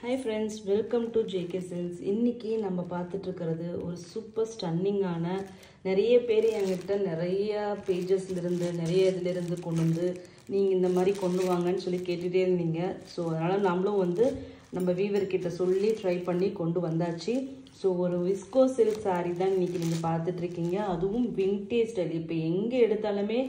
Hi friends, welcome to JK Silks. இன்னைக்கு நம்ம பார்த்துட்டு இருக்கிறது ஒரு சூப்பர் ஸ்டன்னிங்கான நிறைய பேர் என்கிட்ட நிறைய பேஜஸ்ல இருந்து நிறைய இதுல இருந்து கொண்டு வந்து நீங்க இந்த மாதிரி கொண்டு வாங்கன்னு சொல்லி கேட்டுட்டே இருந்தீங்க. ஸோ அதனால நம்மளும் வந்து நம்ம வீவர் கிட்ட சொல்லி ட்ரை பண்ணி கொண்டு வந்தாச்சு. ஸோ ஒரு விஸ்கோ சில்க் saree தான் இன்னைக்கு நீங்க பார்த்துட்டு இருக்கீங்க. அதுவும் விண்டேஜ் ஸ்டைல். இப்போ எங்கே எடுத்தாலுமே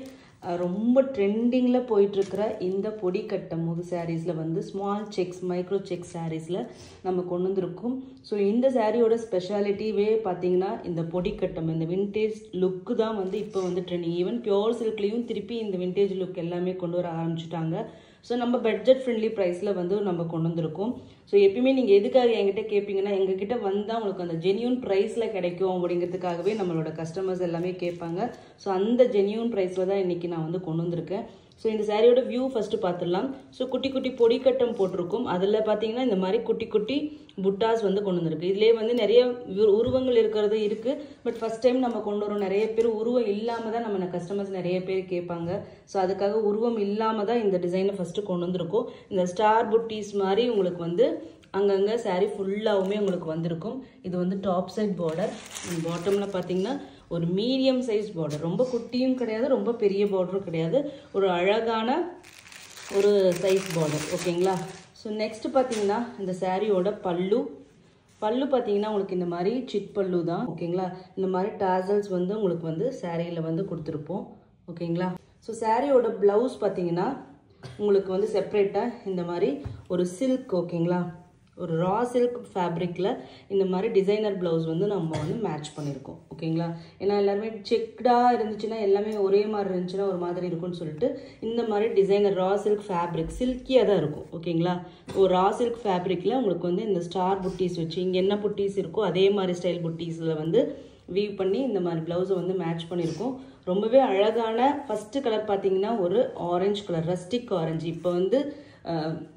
ரொம்ப ட்ரெண்டிங்கில் போயிட்டுருக்கிற இந்த பொடி கட்டம் முது சாரீஸில் வந்து ஸ்மால் செக்ஸ் மைக்ரோ செக்ஸ் சாரீஸில் நம்ம கொண்டு வந்திருக்கோம். ஸோ இந்த சாரியோட ஸ்பெஷாலிட்டிவே பார்த்தீங்கன்னா இந்த பொடி கட்டம் இந்த விண்டேஜ் லுக்கு தான் வந்து இப்போ வந்து ட்ரெண்டிங். ஈவன் பியோர் சில்க்லேயும் திருப்பி இந்த விண்டேஜ் லுக் எல்லாமே கொண்டு வர ஆரம்பிச்சுட்டாங்க. ஸோ நம்ம பட்ஜெட் ஃப்ரெண்ட்லி ப்ரைஸில் வந்து நம்ம கொண்டு வந்திருக்கோம். ஸோ எப்பயுமே நீங்கள் எதுக்காக என்கிட்ட கேட்பீங்கன்னா எங்ககிட்ட வந்தால் உங்களுக்கு அந்த ஜென்யூன் ப்ரைஸில் கிடைக்கும் அப்படிங்கிறதுக்காகவே நம்மளோட கஸ்டமர்ஸ் எல்லாமே கேட்பாங்க. ஸோ அந்த ஜென்யூன் ப்ரைஸில் தான் இன்றைக்கி நான் வந்து கொண்டு வந்திருக்கேன். ஸோ இந்த சாரியோட வியூ ஃபஸ்ட்டு பார்த்துடலாம். ஸோ குட்டி குட்டி பொடி கட்டம் போட்டிருக்கும். அதில் பார்த்தீங்கன்னா இந்த மாதிரி குட்டி குட்டி புட்டாஸ் வந்து கொண்டு வந்திருக்கு. இதுலேயே வந்து நிறைய உருவங்கள் இருக்கிறது இருக்குது. பட் ஃபஸ்ட் டைம் நம்ம கொண்டு வரோம். நிறைய பேர் உருவம் இல்லாமல் தான் நம்ம கஸ்டமர்ஸ் நிறைய பேர் கேட்பாங்க. ஸோ அதுக்காக உருவம் இல்லாமல் தான் இந்த டிசைனை ஃபஸ்ட்டு கொண்டு வந்திருக்கோம். இந்த ஸ்டார் புட்டீஸ் மாதிரி உங்களுக்கு வந்து அங்கங்கே சாரீ ஃபுல்லாகவுமே உங்களுக்கு வந்திருக்கும். இது வந்து டாப் சைட் பார்டர். பாட்டமில் பார்த்தீங்கன்னா ஒரு மீடியம் சைஸ் பார்டர். ரொம்ப குட்டியும் கிடையாது, ரொம்ப பெரிய பார்டரும் கிடையாது. ஒரு அழகான ஒரு சைஸ் பார்டர். ஓகேங்களா. ஸோ நெக்ஸ்ட் பார்த்தீங்கன்னா இந்த சாரியோட பல்லு பார்த்தீங்கன்னா உங்களுக்கு இந்த மாதிரி சிட் பல்லு தான். ஓகேங்களா. இந்த மாதிரி டாசல்ஸ் வந்து உங்களுக்கு வந்து சாரியில் வந்து கொடுத்துருப்போம். ஓகேங்களா. ஸோ சாரியோட ப்ளவுஸ் பார்த்தீங்கன்னா உங்களுக்கு வந்து செப்பரேட்டாக இந்த மாதிரி ஒரு சில்க். ஓகேங்களா. ஒரு ரா சில்க் ஃபேப்ரிக்கில் இந்த மாதிரி டிசைனர் ப்ளவுஸ் வந்து நம்ம வந்து மேட்ச் பண்ணியிருக்கோம். ஓகேங்களா. ஏன்னா எல்லாருமே செக்டாக இருந்துச்சுன்னா எல்லாமே ஒரே மாதிரி இருந்துச்சுன்னா ஒரு மாதிரி இருக்கும்னு சொல்லிட்டு இந்த மாதிரி டிசைனர் ரா சில்க் ஃபேப்ரிக் சில்கியாக தான் இருக்கும். ஓகேங்களா. ஒரு ரா சில்க் ஃபேப்ரிக்கில் உங்களுக்கு வந்து இந்த ஸ்டார் புட்டீஸ் வச்சு இங்கே என்ன புட்டீஸ் இருக்கோ அதே மாதிரி ஸ்டைல் புட்டீஸில் வந்து வீவ் பண்ணி இந்த மாதிரி ப்ளவுஸை வந்து மேட்ச் பண்ணியிருக்கோம். ரொம்பவே அழகான ஃபஸ்ட்டு கலர் பார்த்தீங்கன்னா ஒரு ஆரஞ்சு கலர், ரஸ்டிக் ஆரஞ்சு. இப்போ வந்து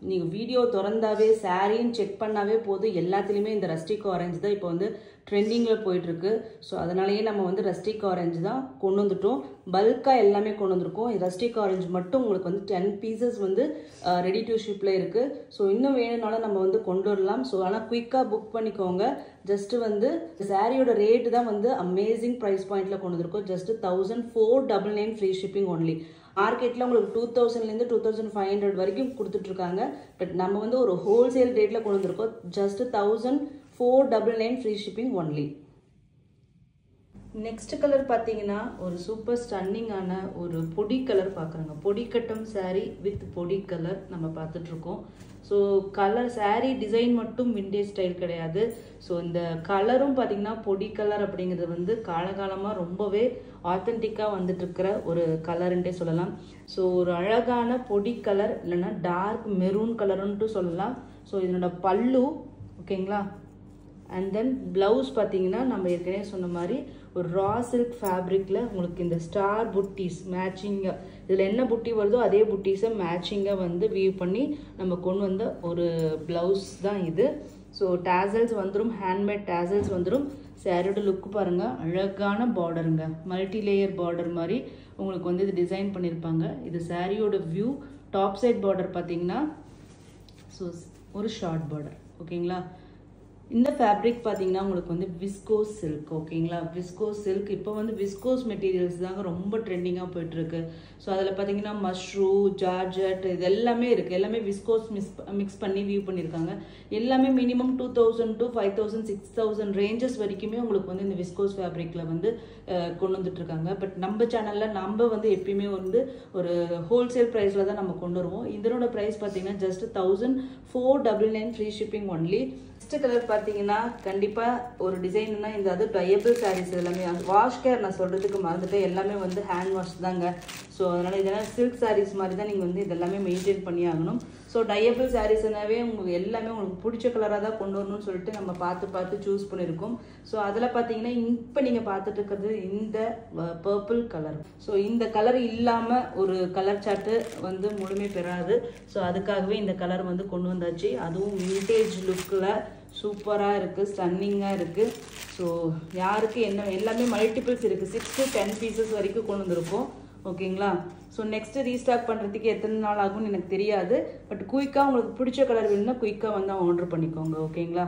நீங்கள் வீடியோ திறந்தாவே சாரின்னு செக் பண்ணாவே போதும், எல்லாத்துலேயுமே இந்த ரஸ்டிக் ஆரஞ்சு தான் இப்போ வந்து ட்ரெண்டிங்கில் போயிட்டுருக்கு. ஸோ அதனாலேயே நம்ம வந்து ரஸ்டிக் ஆரஞ்சு தான் கொண்டு வந்துட்டோம். பல்காக எல்லாமே கொண்டு வந்திருக்கோம். ரஸ்டிக் ஆரஞ்சு மட்டும் உங்களுக்கு வந்து 10 பீசஸ் வந்து ரெடி டு ஷிப்பில் இருக்குது. ஸோ இன்னும் வேணும்னாலும் நம்ம வந்து கொண்டு வரலாம். ஸோ ஆனால் குயிக்காக புக் பண்ணிக்கோங்க. ஜஸ்ட்டு வந்து சாரியோட ரேட்டு தான் வந்து அமேசிங் ப்ரைஸ் பாயிண்டில் கொண்டு வந்திருக்கோம். Just 1499 free shipping only. மார்க்கெட்டில் உங்களுக்கு 2000லேருந்து 2500 வரைக்கும் கொடுத்துட்ருக்காங்க. பட் நம்ம வந்து ஒரு ஹோல்சேல் ரேட்டில் கொண்டு வந்திருக்கோம். Just 1499 free shipping only. Next colour பார்த்தீங்கன்னா ஒரு சூப்பர் ஸ்டன்னிங்கான ஒரு பொடி கலர் பார்க்குறாங்க. பொடி கட்டம் சாரீ வித் பொடி கலர் நம்ம பார்த்துட்ருக்கோம். ஸோ கலர் சாரீ டிசைன் மட்டும் விண்டேஜ் ஸ்டைல் கிடையாது. ஸோ இந்த கலரும் பார்த்தீங்கன்னா பொடி கலர் அப்படிங்கிறது வந்து காலகாலமாக ரொம்பவே ஆத்தென்டிக்காக வந்துட்டுருக்கிற ஒரு கலருன்ட்டே சொல்லலாம். ஸோ ஒரு அழகான பொடி கலர் இல்லைன்னா டார்க் மெரூன் கலருன்ட்டு சொல்லலாம். ஸோ இதனோட பல்லு. ஓகேங்களா. அண்ட் தென் ப்ளவுஸ் பார்த்தீங்கன்னா நம்ம ஏற்கனவே சொன்ன மாதிரி ஒரு ரா சில்க் ஃபேப்ரிக்கில் உங்களுக்கு இந்த ஸ்டார் புட்டீஸ் மேட்சிங்காக இதில் என்ன புட்டி வருதோ அதே புட்டீஸை மேட்சிங்காக வந்து வீவ் பண்ணி நம்ம கொண்டு வந்த ஒரு ப்ளவுஸ் தான் இது. ஸோ டேசல்ஸ் வந்துடும், ஹேண்ட்மேட் டேசல்ஸ் வந்துடும். சாரியோட லுக்கு பாருங்கள், அழகான பார்டருங்க. மல்டி லேயர் பார்டர் மாதிரி உங்களுக்கு வந்து இது டிசைன் பண்ணியிருப்பாங்க. இது சாரியோட வியூ. டாப் சைட் பார்டர் பார்த்தீங்கன்னா ஸோ ஒரு ஷார்ட் பார்டர். ஓகேங்களா. இந்த ஃபேப்ரிக் பார்த்தீங்கன்னா உங்களுக்கு வந்து விஸ்கோஸ் சில்க். ஓகேங்களா. விஸ்கோஸ் சில்க் இப்போ வந்து விஸ்கோஸ் மெட்டீரியல்ஸ் தாங்க ரொம்ப ட்ரெண்டிங்காக போயிட்டுருக்கு. ஸோ அதில் பார்த்தீங்கன்னா மஷ்ரூ, ஜார்ஜட் இது எல்லாமே இருக்குது. எல்லாமே விஸ்கோஸ் மிக்ஸ் பண்ணி வியூ பண்ணியிருக்காங்க. எல்லாமே மினிமம் 2000 to 5000 6000 ரேஞ்சஸ் வரைக்குமே உங்களுக்கு வந்து இந்த விஸ்கோஸ் ஃபேப்ரிக்கில் வந்து கொண்டு வந்துட்டுருக்காங்க. பட் நம்ம சேனலில் நம்ம வந்து எப்பயுமே வந்து ஒரு ஹோல்சேல் ப்ரைஸில் தான் நம்ம கொண்டு வருவோம். இதனோட ப்ரைஸ் பார்த்தீங்கன்னா just 1499 free shipping only. Next colour பார்த்தீங்கன்னா கண்டிப்பாக ஒரு டிசைன்னா இந்த அது டையபிள் சாரீஸ் எல்லாமே வாஷ் கேர் நான் சொல்கிறதுக்கு மறந்துட்டு எல்லாமே வந்து ஹேண்ட் வாஷ் தாங்க. ஸோ அதனால் இதெல்லாம் சில்க் சாரீஸ் மாதிரி தான் நீங்கள் வந்து இதெல்லாமே மெயின்டைன் பண்ணி ஆகணும். ஸோ டையபிள் சாரீஸ்னாவே உங்களுக்கு எல்லாமே உங்களுக்கு பிடிச்ச கலராக தான் கொண்டு வரணும்னு சொல்லிட்டு நம்ம பார்த்து சூஸ் பண்ணியிருக்கோம். ஸோ அதில் பார்த்தீங்கன்னா இப்போ நீங்கள் பார்த்துட்டு இருக்கிறது இந்த பர்பிள் கலர். ஸோ இந்த கலர் இல்லாமல் ஒரு கலர் சார்ட்டு வந்து முழுமை பெறாது. ஸோ அதுக்காகவே இந்த கலர் வந்து கொண்டு வந்தாச்சு. அதுவும் விண்டேஜ் லுக்கில் சூப்பராக இருக்குது, ஸ்டன்னிங்காக இருக்குது. ஸோ யாருக்கு என்ன எல்லாமே மல்டிபிள்ஸ் இருக்குது. 6 to 10 பீசஸ் வரைக்கும் கொண்டு வந்திருக்கோம். ஓகேங்களா. ஸோ நெக்ஸ்ட்டு ரீஸ்டாக் பண்ணுறதுக்கு எத்தனை நாள் ஆகும்னு எனக்கு தெரியாது. பட் குயிக்காக உங்களுக்கு பிடிச்ச கலர் வேணும்னா குயிக்காக வந்து ஆர்டர் பண்ணிக்கோங்க. ஓகேங்களா.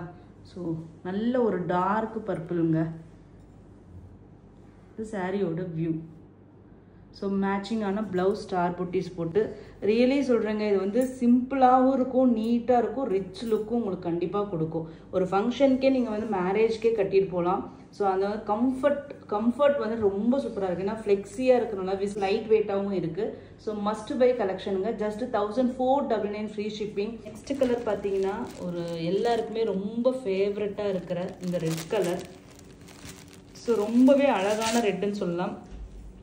ஸோ நல்ல ஒரு டார்க் பர்பிளுங்க. இது சாரியோட வியூ. ஸோ மேட்சிங்கான ப்ளவுஸ் ஸ்டார் புட்டிஸ் போட்டு ரியலி சொல்கிறேங்க, இது வந்து சிம்பிளாகவும் இருக்கும், நீட்டாக இருக்கும், ரிச் லுக்கும் உங்களுக்கு கண்டிப்பாக கொடுக்கும். ஒரு ஃபங்க்ஷனுக்கே நீங்கள் வந்து மேரேஜ்க்கே கட்டிட்டு போகலாம். ஸோ அந்த கம்ஃபர்ட் வந்து ரொம்ப சூப்பராக இருக்குது. ஏன்னா ஃப்ளெக்ஸியாக இருக்கிறனால லைட் வெயிட்டாகவும் இருக்குது. ஸோ மஸ்ட் பை கலெக்ஷனுங்க. Just 1499 free shipping. Next colour பார்த்தீங்கன்னா ஒரு எல்லாருக்குமே ரொம்ப ஃபேவரட்டாக இருக்கிற இந்த ரெட் கலர். ஸோ ரொம்பவே அழகான ரெட்டுன்னு சொல்லலாம்.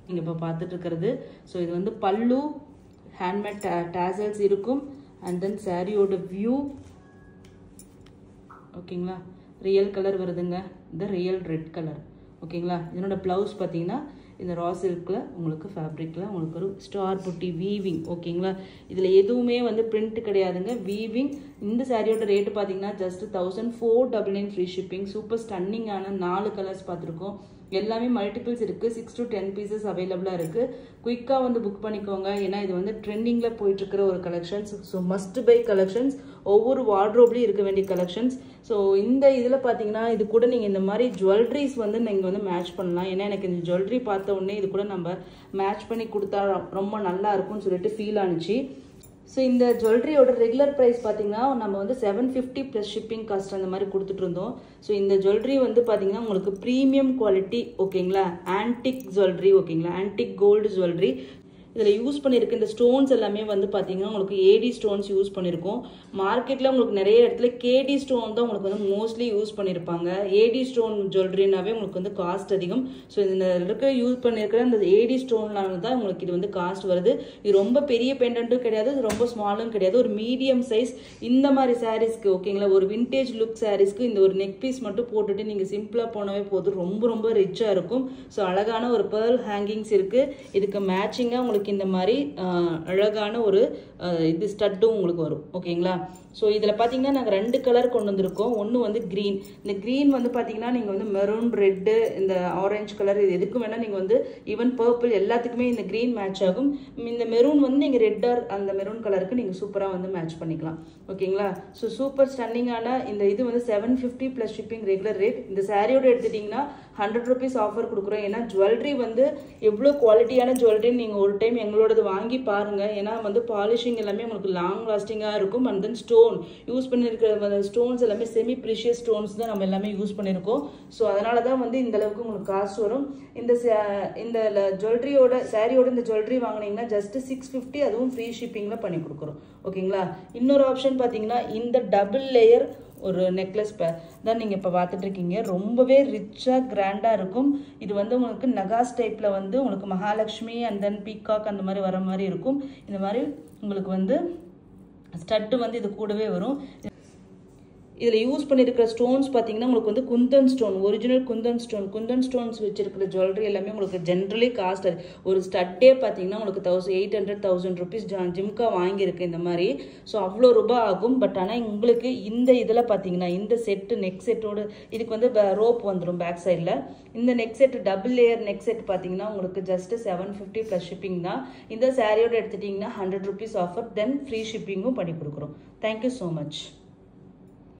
நீங்கள் இப்போ பார்த்துட்டு இருக்கிறது. ஸோ இது வந்து பல்லு, ஹேண்ட்மேட் டேசல்ஸ் இருக்கும். அண்ட் தென் சாரியோட வியூ. ஓகேங்களா. ரியல் கலர் வருதுங்க. இந்த ரியல் ரெட் கலர். ஓகேங்களா. இதனோட ப்ளவுஸ் பார்த்தீங்கன்னா இந்த ரா சில்கில் உங்களுக்கு ஃபேப்ரிக்கில் உங்களுக்கு ஒரு ஸ்டார் புட்டி வீவிங். ஓகேங்களா. இதில் எதுவுமே வந்து பிரிண்ட் கிடையாதுங்க, வீவிங். இந்த சாரியோட ரேட்டு பார்த்தீங்கன்னா ஜஸ்ட் 1499 ஃப்ரீ ஷிப்பிங். சூப்பர் ஸ்டன்னிங்கான 4 கலர்ஸ் பார்த்துருக்கோம். எல்லாமே மல்டிபிள்ஸ் இருக்குது. 6 to 10 பீசஸ் அவைலபிளாக இருக்குது. குயிக்காக வந்து புக் பண்ணிக்கோங்க. ஏன்னா இது வந்து ட்ரெண்டிங்கில் போயிட்டுருக்கிற ஒரு collections. So must by collections. ஒவ்வொரு வார்ட்ரோப்லேயும் இருக்க வேண்டிய கலெக்ஷன்ஸ். ஸோ இந்த இதில் பார்த்தீங்கன்னா இது கூட நீங்கள் இந்த மாதிரி ஜுவல்லரிஸ் வந்து நீங்கள் வந்து மேட்ச் பண்ணலாம். ஏன்னா எனக்கு இந்த ஜுவல்லரி பார்த்த உடனே இது கூட நம்ம மேட்ச் பண்ணி கொடுத்தா ரொம்ப நல்லா இருக்கும்னு சொல்லிட்டு ஃபீல் ஆனிச்சு. ஸோ இந்த ஜுவல்லரியோட ரெகுலர் ப்ரைஸ் பார்த்தீங்கன்னா நம்ம வந்து 750 ப்ளஸ் ஷிப்பிங் காஸ்ட் அந்த மாதிரி கொடுத்துட்டு இருந்தோம். ஸோ இந்த ஜுவல்லரி வந்து பார்த்தீங்கன்னா உங்களுக்கு ப்ரீமியம் குவாலிட்டி. ஓகேங்களா. Antique jewellery. ஓகேங்களா. Antique gold jewellery. இதில் யூஸ் பண்ணியிருக்கு இந்த ஸ்டோன்ஸ் எல்லாமே வந்து பார்த்தீங்கன்னா உங்களுக்கு ஏடி ஸ்டோன்ஸ் யூஸ் பண்ணியிருக்கோம். மார்க்கெட்டில் உங்களுக்கு நிறைய இடத்துல கேடி ஸ்டோன் தான் உங்களுக்கு வந்து மோஸ்ட்லி யூஸ் பண்ணியிருப்பாங்க. ஏடி ஸ்டோன் ஜுவல்லரினாவே உங்களுக்கு வந்து காஸ்ட் அதிகம். ஸோ இந்த இருக்க யூஸ் பண்ணியிருக்கிற இந்த ஏடி ஸ்டோன்னால தான் உங்களுக்கு இது வந்து காஸ்ட் வருது. இது ரொம்ப பெரிய பெண்டன்ட்டும் கிடையாது, இது ரொம்ப ஸ்மாலும் கிடையாது, ஒரு மீடியம் சைஸ். இந்த மாதிரி சாரீஸ்க்கு ஓகேங்களா, ஒரு விண்டேஜ் லுக் சாரீஸ்க்கு இந்த ஒரு நெக் பீஸ் மட்டும் போட்டுட்டு நீங்கள் சிம்பிளாக போனவே போதும், ரொம்ப ரொம்ப ரிச்சாக இருக்கும். ஸோ அழகான ஒரு பேர்ல் ஹேங்கிங்ஸ் இருக்குது. இதுக்கு மேட்சிங்காக உங்களுக்கு இந்த மாதிரி அழகான ஒரு இது ஸ்டட்டும் உங்களுக்கு வரும். ஓகேங்களா. ஸோ இதில் பார்த்தீங்கன்னா நாங்கள் 2 கலர் கொண்டு வந்திருக்கோம். ஒன்று வந்து க்ரீன். இந்த க்ரீன் வந்து பார்த்தீங்கன்னா நீங்கள் வந்து மெரூன், ரெட்டு, இந்த ஆரஞ்சு கலர், இது எதுக்கும் வேணால் நீங்கள் வந்து ஈவன் பர்பிள் எல்லாத்துக்குமே இந்த க்ரீன் மேட்ச் ஆகும். இந்த மெரூன் வந்து நீங்கள் ரெட்டார் அந்த மெரூன் கலருக்கு நீங்கள் சூப்பராக வந்து மேட்ச் பண்ணிக்கலாம். ஓகேங்களா. ஸோ சூப்பர் ஸ்டன்னிங்கான இந்த இது வந்து 750 ப்ளஸ் ஷிப்பிங் ரெகுலர் ரேட். இந்த சாரியோட எடுத்துட்டிங்கன்னா 100 rupees ஆஃபர் கொடுக்குறோம். ஏன்னா ஜுவல்லரி வந்து எவ்வளோ குவாலிட்டியான ஜுவல்லரின்னு நீங்கள் ஒரு டைம் எங்களோடது வாங்கி பாருங்கள். ஏன்னா வந்து பாலிஷிங் எல்லாமே உங்களுக்கு லாங் லாஸ்டிங்காக இருக்கும். அண்ட் தென் ஸ்டோன் யூஸ் பண்ணியிருக்கிற ஸ்டோன்ஸ் எல்லாமே செமி ப்ரீஷியஸ் ஸ்டோன்ஸ் தான் நம்ம எல்லாமே யூஸ் பண்ணியிருக்கோம். ஸோ அதனால தான் வந்து இந்த அளவுக்கு உங்களுக்கு காசு வரும். இந்த ஜுவல்லரியோட சாரியோட இந்த ஜுவல்லரி வாங்கினீங்கன்னா ஜஸ்ட் 650, அதுவும் ஃப்ரீ ஷிப்பிங்கில் பண்ணி கொடுக்குறோம். ஓகேங்களா. இன்னொரு ஆப்ஷன் பார்த்தீங்கன்னா இந்த டபுள் லேயர் ஒரு நெக்லஸ் தான் நீங்கள் இப்போ பார்த்துட்டு இருக்கீங்க. ரொம்பவே ரிச்சாக கிராண்டாக இருக்கும். இது வந்து உங்களுக்கு நகாஸ் டைப்பில் வந்து உங்களுக்கு மகாலட்சுமி அண்ட் தென் பீகாக் அந்த மாதிரி வர மாதிரி இருக்கும். இந்த மாதிரி உங்களுக்கு வந்து ஸ்டட்டு வந்து இது கூடவே வரும். இதில் யூஸ் பண்ணியிருக்கிற ஸ்டோன்ஸ் பார்த்தீங்கன்னா உங்களுக்கு வந்து Kundan stone, original Kundan stones வச்சிருக்கிற ஜுவல்லரி எல்லாமே உங்களுக்கு ஜென்ரலி காஸ்ட். ஒரு ஸ்டட்டே பார்த்தீங்கன்னா உங்களுக்கு 1800-1000 rupees ஜிம்கா வாங்கியிருக்கு இந்த மாதிரி. ஸோ அவ்வளோ ரூபாய் ஆகும். பட் ஆனால் உங்களுக்கு இந்த இதில் பார்த்தீங்கன்னா இந்த செட்டு நெக் செட்டோடு இதுக்கு வந்து ரோப் வந்துடும் பேக் சைடில். இந்த neck set double layer neck set பார்த்தீங்கன்னா உங்களுக்கு ஜஸ்ட் 750 ப்ளஸ் ஷிப்பிங் தான். இந்த சாரியோட எடுத்துட்டிங்கன்னா 100 rupees ஆஃபர், தென் ஃப்ரீ ஷிப்பிங்கும் பண்ணி கொடுக்குறோம். Thank you so much.